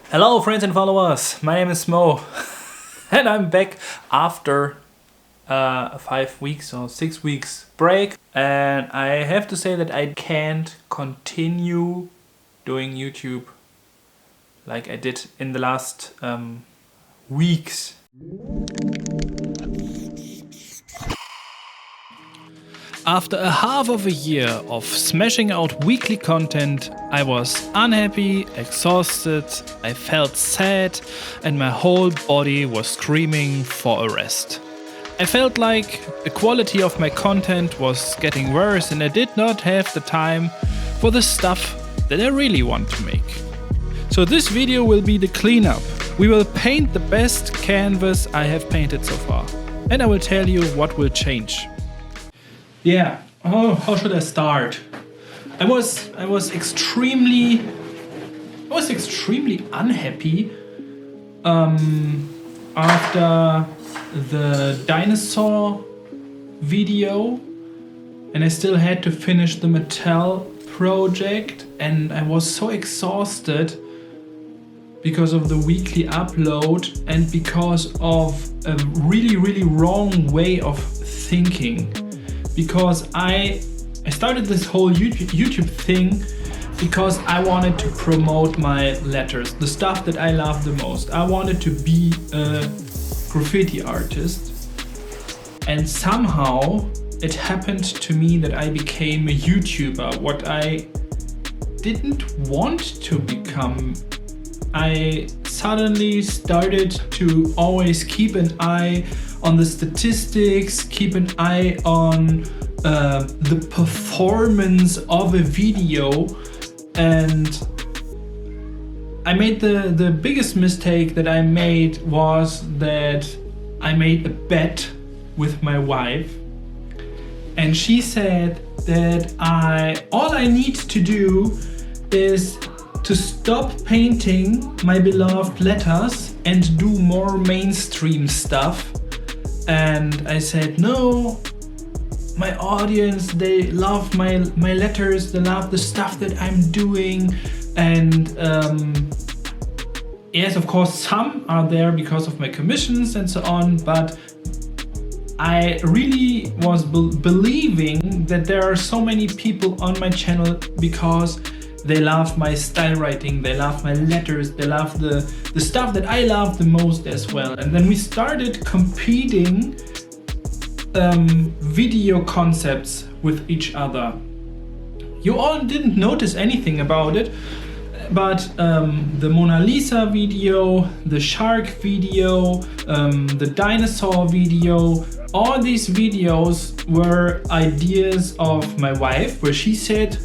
Hello friends and followers, my name is Smoe and I'm back after a 5 weeks or 6 weeks break, and I have to say that I can't continue doing YouTube like I did in the last weeks. After a half of a year of smashing out weekly content, I was unhappy, exhausted, I felt sad, and my whole body was screaming for a rest. I felt like the quality of my content was getting worse and I did not have the time for the stuff that I really want to make. So this video will be the cleanup. We will paint the best canvas I have painted so far, and I will tell you what will change. Yeah, how should I start? I was extremely unhappy after the dinosaur video, and I still had to finish the Mattel project, and I was so exhausted because of the weekly upload and because of a really wrong way of thinking. Because I started this whole YouTube thing because I wanted to promote my letters, the stuff that I love the most. I wanted to be a graffiti artist, and somehow it happened to me that I became a YouTuber, what I didn't want to become. I suddenly started to always keep an eye on the statistics, keep an eye on the performance of a video, and I made the biggest mistake that I made was that I made a bet with my wife, and she said that all I need to do is to stop painting my beloved letters and do more mainstream stuff. And I said, no, my audience, they love my letters, they love the stuff that I'm doing. And yes, of course, some are there because of my commissions and so on, but I really was believing that there are so many people on my channel because they love my style writing, they love my letters, they love the stuff that I love the most as well. And then we started competing video concepts with each other. You all didn't notice anything about it, but the Mona Lisa video, the shark video, the dinosaur video, all these videos were ideas of my wife, where she said,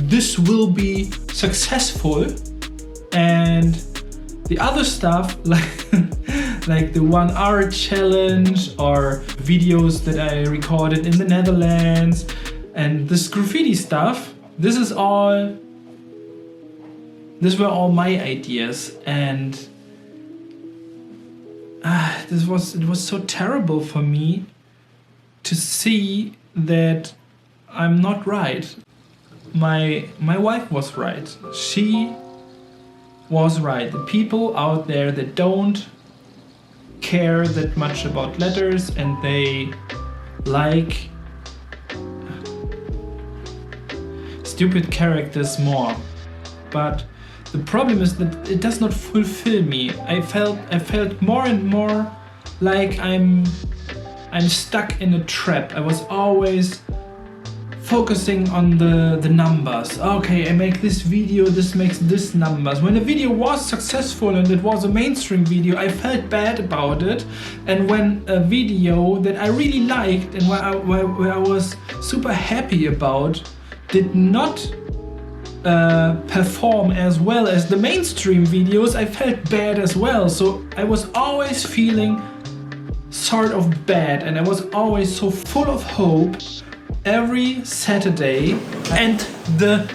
this will be successful. And the other stuff, like the 1 hour challenge or videos that I recorded in the Netherlands and this graffiti stuff, these were all my ideas, and it was so terrible for me to see that I'm not right. My wife was right. She was right. The people out there that don't care that much about letters and they like stupid characters more. But the problem is that it does not fulfill me. I felt more and more like I'm stuck in a trap. I was always focusing on the numbers. Okay, I make this video, this makes this numbers. When a video was successful and it was a mainstream video, I felt bad about it. And when a video that I really liked and where I was super happy about did not perform as well as the mainstream videos, I felt bad as well. So I was always feeling sort of bad, and I was always so full of hope every Saturday, and the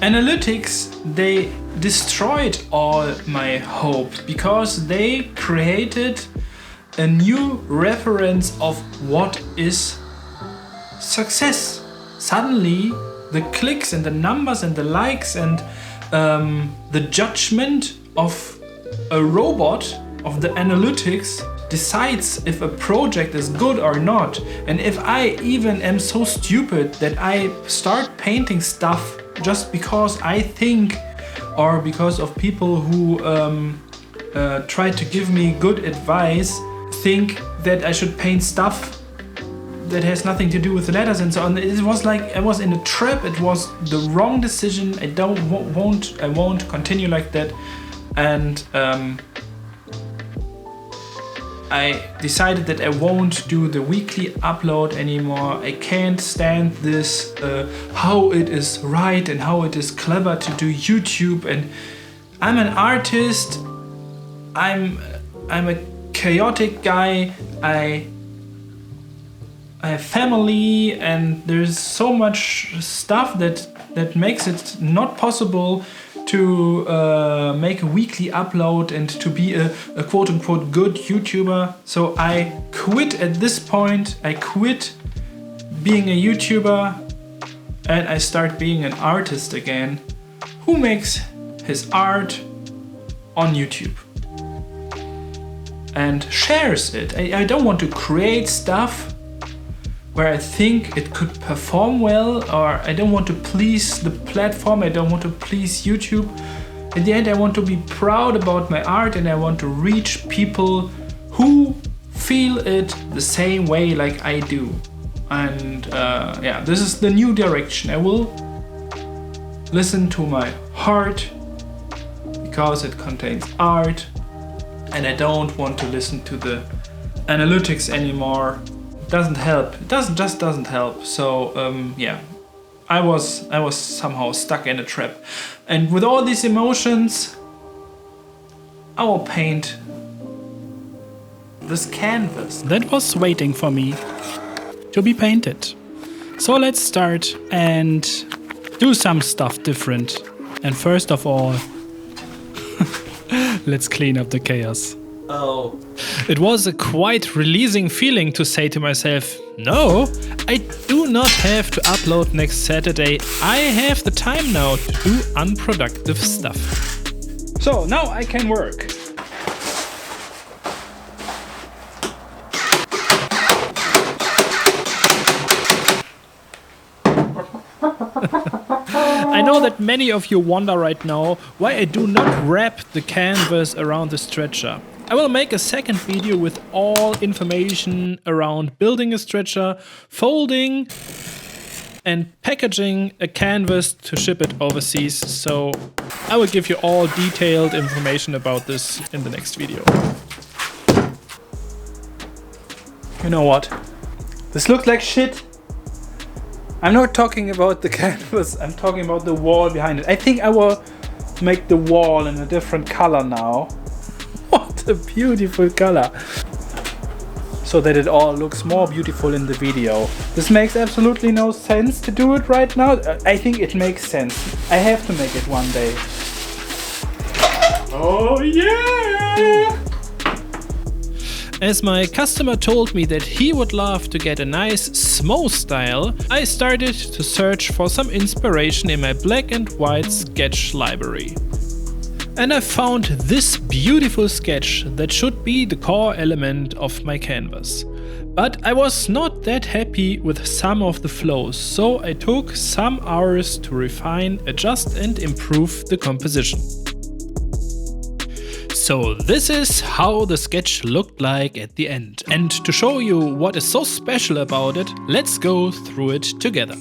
analytics, they destroyed all my hope because they created a new reference of what is success. Suddenly the clicks and the numbers and the likes and the judgment of a robot of the analytics decides if a project is good or not. And if I even am so stupid that I start painting stuff just because I think, or because of people who try to give me good advice, think that I should paint stuff that has nothing to do with the letters and so on. It was like I was in a trap. It was the wrong decision. I won't continue like that. And I decided that I won't do the weekly upload anymore. I can't stand this how it is right and how it is clever to do YouTube. And I'm an artist. I'm a chaotic guy. I have family, and there's so much stuff that makes it not possible to make a weekly upload and to be a quote-unquote good YouTuber. So I quit at this point. I quit being a YouTuber and I start being an artist again who makes his art on YouTube and shares it. I don't want to create stuff where I think it could perform well, or I don't want to please the platform, I don't want to please YouTube. In the end, I want to be proud about my art and I want to reach people who feel it the same way like I do. And yeah, this is the new direction. I will listen to my heart because it contains art, and I don't want to listen to the analytics anymore. Doesn't help. It doesn't help. So yeah, I was somehow stuck in a trap, and with all these emotions, I will paint this canvas that was waiting for me to be painted. So let's start and do some stuff different. And first of all, let's clean up the chaos. Oh. It was a quite releasing feeling to say to myself, no, I do not have to upload next Saturday. I have the time now to do unproductive stuff. So now I can work. I know that many of you wonder right now why I do not wrap the canvas around the stretcher. I will make a second video with all information around building a stretcher, folding and packaging a canvas to ship it overseas. So I will give you all detailed information about this in the next video. You know what? This looks like shit. I'm not talking about the canvas, I'm talking about the wall behind it. I think I will make the wall in a different color now. What a beautiful color. So that it all looks more beautiful in the video. This makes absolutely no sense to do it right now. I think it makes sense. I have to make it one day. Oh yeah! As my customer told me that he would love to get a nice Smoe style, I started to search for some inspiration in my black and white sketch library. And I found this beautiful sketch that should be the core element of my canvas. But I was not that happy with some of the flows, so I took some hours to refine, adjust and improve the composition. So this is how the sketch looked like at the end. And to show you what is so special about it, let's go through it together.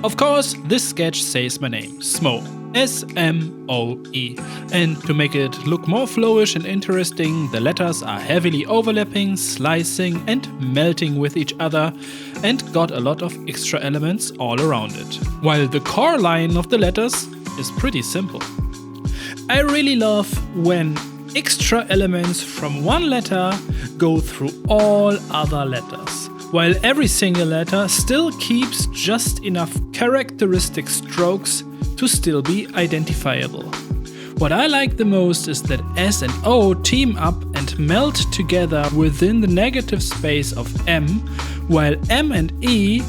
Of course, this sketch says my name, Smoe, S-M-O-E. And to make it look more flowish and interesting, the letters are heavily overlapping, slicing and melting with each other, and got a lot of extra elements all around it. While the core line of the letters is pretty simple. I really love when extra elements from one letter go through all other letters, while every single letter still keeps just enough characteristic strokes to still be identifiable. What I like the most is that S and O team up and melt together within the negative space of M, while M and E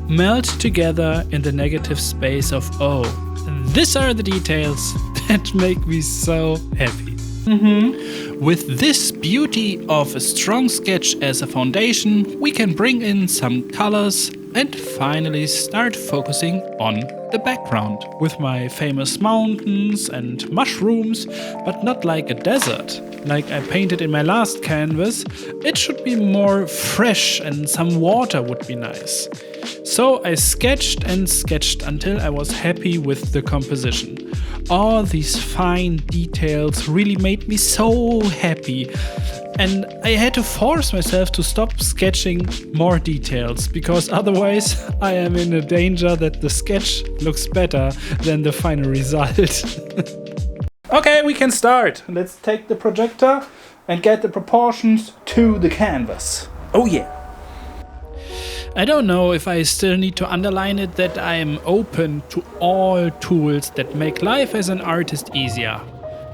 melt together in the negative space of O. And these are the details that make me so happy. With this beauty of a strong sketch as a foundation, we can bring in some colors and finally start focusing on the background. With my famous mountains and mushrooms, but not like a desert, like I painted in my last canvas. It should be more fresh and some water would be nice. So I sketched and sketched until I was happy with the composition. All these fine details really made me so happy. And I had to force myself to stop sketching more details, because otherwise I am in a danger that the sketch looks better than the final result. Okay, we can start. Let's take the projector and get the proportions to the canvas. Oh yeah. I don't know if I still need to underline it that I am open to all tools that make life as an artist easier.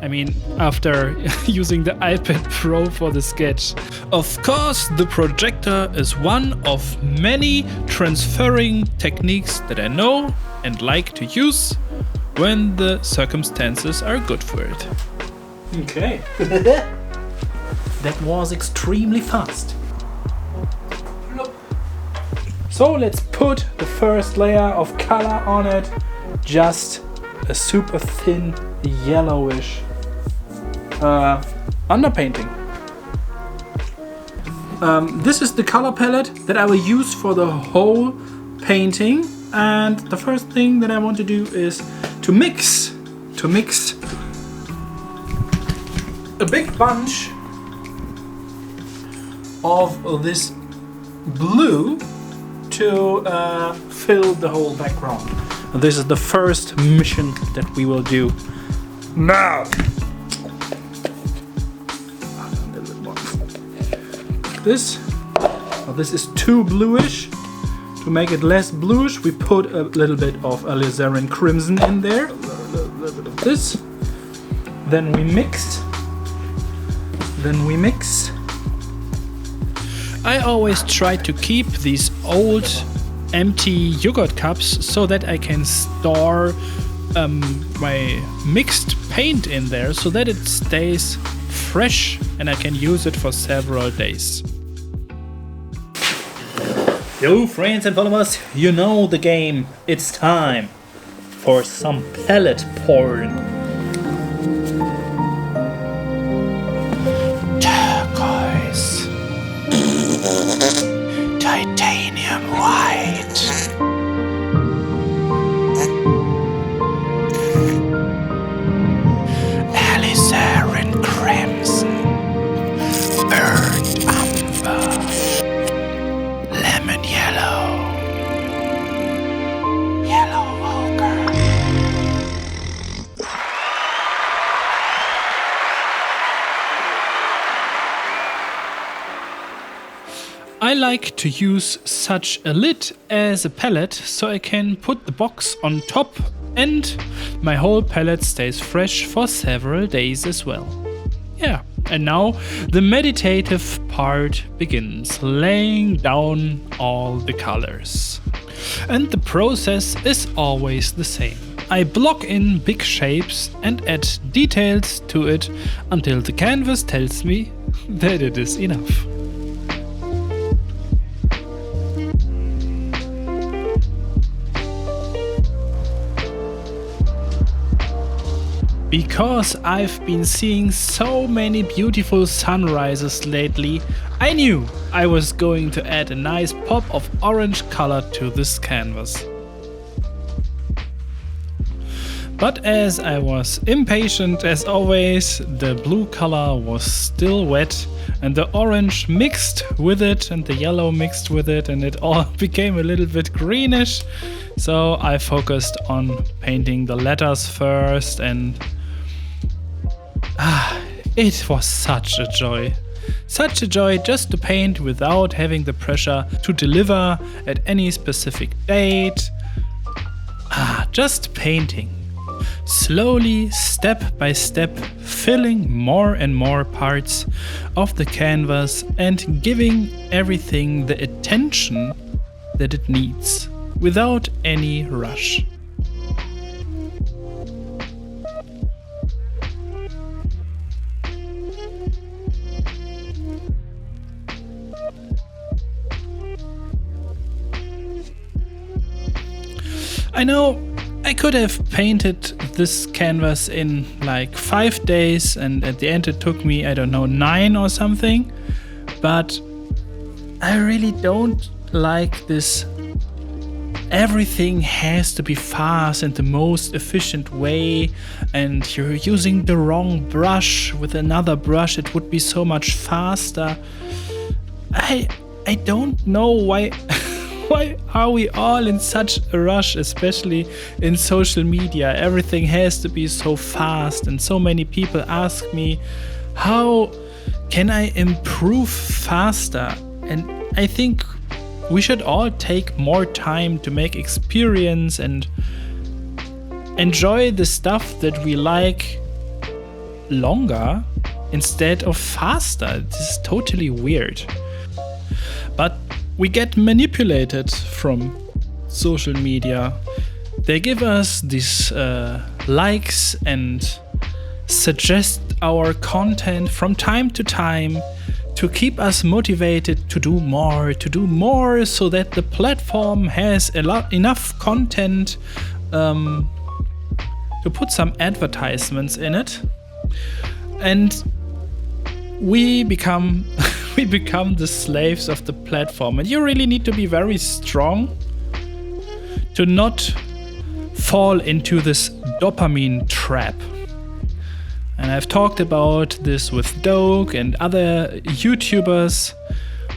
I mean, after using the iPad Pro for the sketch. Of course, the projector is one of many transferring techniques that I know and like to use when the circumstances are good for it. Okay. That was extremely fast. So let's put the first layer of color on it. Just a super thin yellowish underpainting. This is the color palette that I will use for the whole painting, and the first thing that I want to do is to mix a big bunch of this blue to fill the whole background. And this is the first mission that we will do now. This is too bluish. To make it less bluish, we put a little bit of alizarin crimson in there. A little bit of this. Then we mix. I always try to keep these old empty yogurt cups so that I can store my mixed paint in there so that it stays fresh and I can use it for several days. Yo friends and followers, you know the game. It's time for some palette porn. Turquoise. Titanium white. Alizarin crimson. Burnt umber. Lemon yellow. Yellow ochre. I like to use such a lid as a palette so I can put the box on top and my whole palette stays fresh for several days as well. Yeah, and now the meditative part begins, laying down all the colors. And the process is always the same. I block in big shapes and add details to it until the canvas tells me that it is enough. Because I've been seeing so many beautiful sunrises lately, I knew I was going to add a nice pop of orange color to this canvas. But as I was impatient as always, the blue color was still wet and the orange mixed with it and the yellow mixed with it and it all became a little bit greenish. So I focused on painting the letters first and it was such a joy. Such a joy just to paint without having the pressure to deliver at any specific date. Just painting. Slowly, step by step, filling more and more parts of the canvas and giving everything the attention that it needs, without any rush. I know I could have painted this canvas in like 5 days, and at the end it took me, I don't know, 9 or something. But I really don't like this. Everything has to be fast and the most efficient way, and you're using the wrong brush. With another brush it would be so much faster. I don't know why why are we all in such a rush, especially in social media. Everything has to be so fast, and so many people ask me, how can I improve faster? And I think we should all take more time to make experience and enjoy the stuff that we like longer instead of faster. This is totally weird. But we get manipulated from social media. They give us these likes and suggest our content from time to time to keep us motivated to do more, so that the platform has enough content to put some advertisements in it, and we become the slaves of the platform. And you really need to be very strong to not fall into this dopamine trap. And I've talked about this with Doge and other YouTubers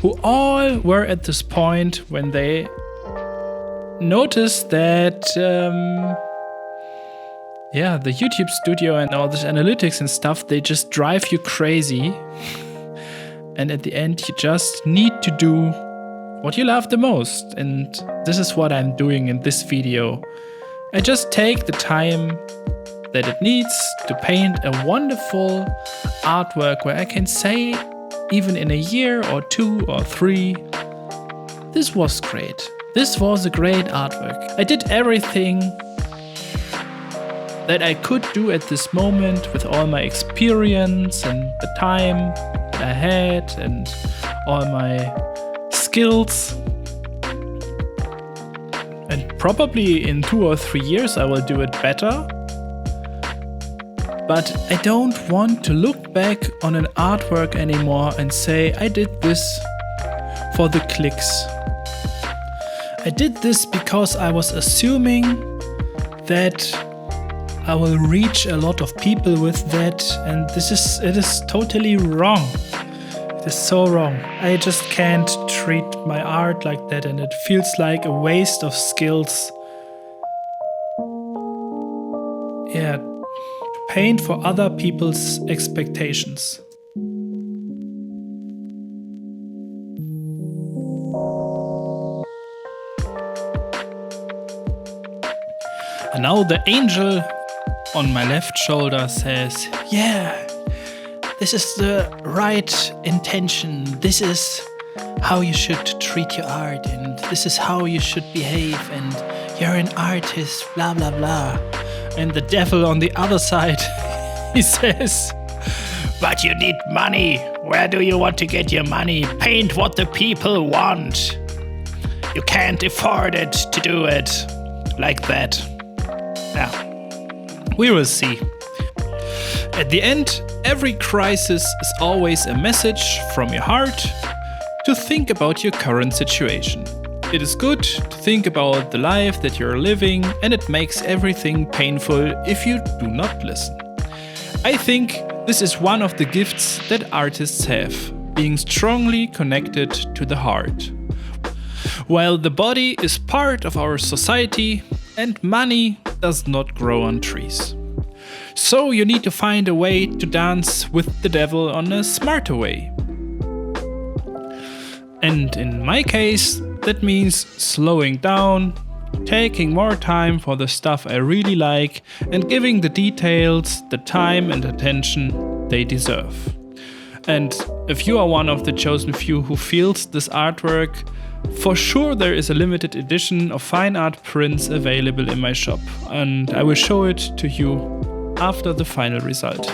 who all were at this point when they noticed that the YouTube studio and all this analytics and stuff, they just drive you crazy. And at the end, you just need to do what you love the most. And this is what I'm doing in this video. I just take the time that it needs to paint a wonderful artwork where I can say, even in a year or 2 or 3, this was great. This was a great artwork. I did everything that I could do at this moment with all my experience and the time that I had and all my skills. And probably in 2 or 3 years I will do it better. But I don't want to look back on an artwork anymore and say, I did this for the clicks. I did this because I was assuming that I will reach a lot of people with that, and it is totally wrong. It is so wrong. I just can't treat my art like that, and it feels like a waste of skills. Yeah. Paint for other people's expectations. And now the angel on my left shoulder says, yeah, this is the right intention. This is how you should treat your art, and this is how you should behave, and you're an artist, blah, blah, blah. And the devil on the other side, he says, but you need money. Where do you want to get your money? Paint what the people want. You can't afford it to do it like that. Yeah, we will see. At the end, every crisis is always a message from your heart to think about your current situation. It is good to think about the life that you're living, and it makes everything painful if you do not listen. I think this is one of the gifts that artists have, being strongly connected to the heart. While the body is part of our society and money does not grow on trees. So you need to find a way to dance with the devil on a smarter way. And in my case, that means slowing down, taking more time for the stuff I really like, and giving the details the time and attention they deserve. And if you are one of the chosen few who feels this artwork, for sure there is a limited edition of fine art prints available in my shop, and I will show it to you after the final result.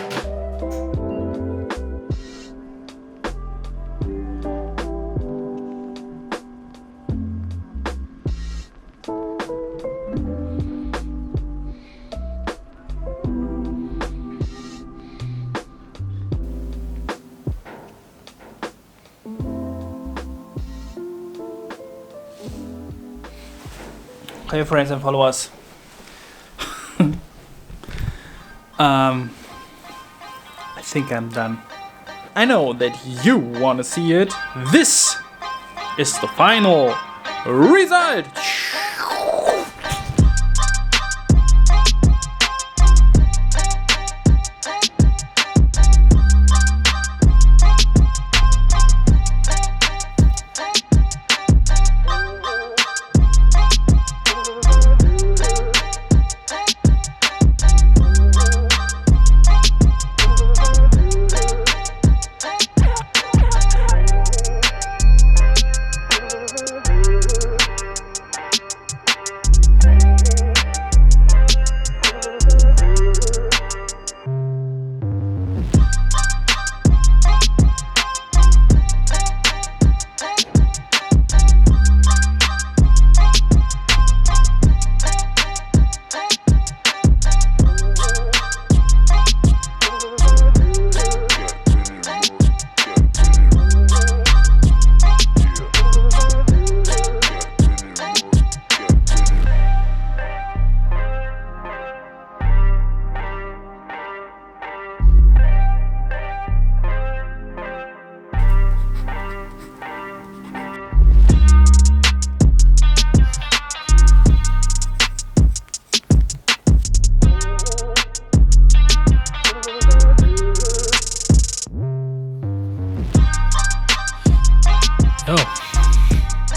Okay, friends and followers. I think I'm done. I know that you want to see it. This is the final result.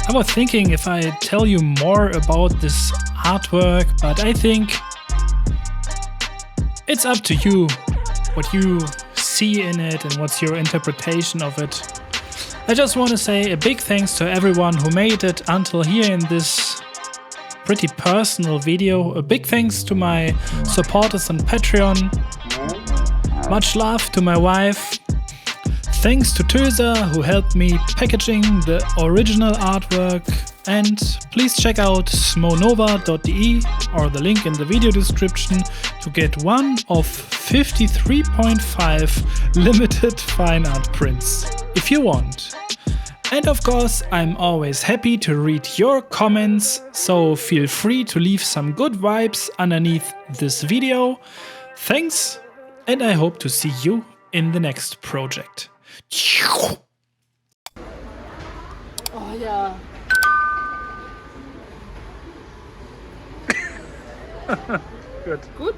I was thinking if I tell you more about this artwork, but I think it's up to you what you see in it and what's your interpretation of it. I just want to say a big thanks to everyone who made it until here in this pretty personal video. A big thanks to my supporters on Patreon. Much love to my wife. Thanks to Töser, who helped me packaging the original artwork, and please check out smoenova.de or the link in the video description to get one of 53.5 limited fine art prints, if you want. And of course, I'm always happy to read your comments, so feel free to leave some good vibes underneath this video. Thanks, and I hope to see you in the next project. Oh ja. Gut. Gut?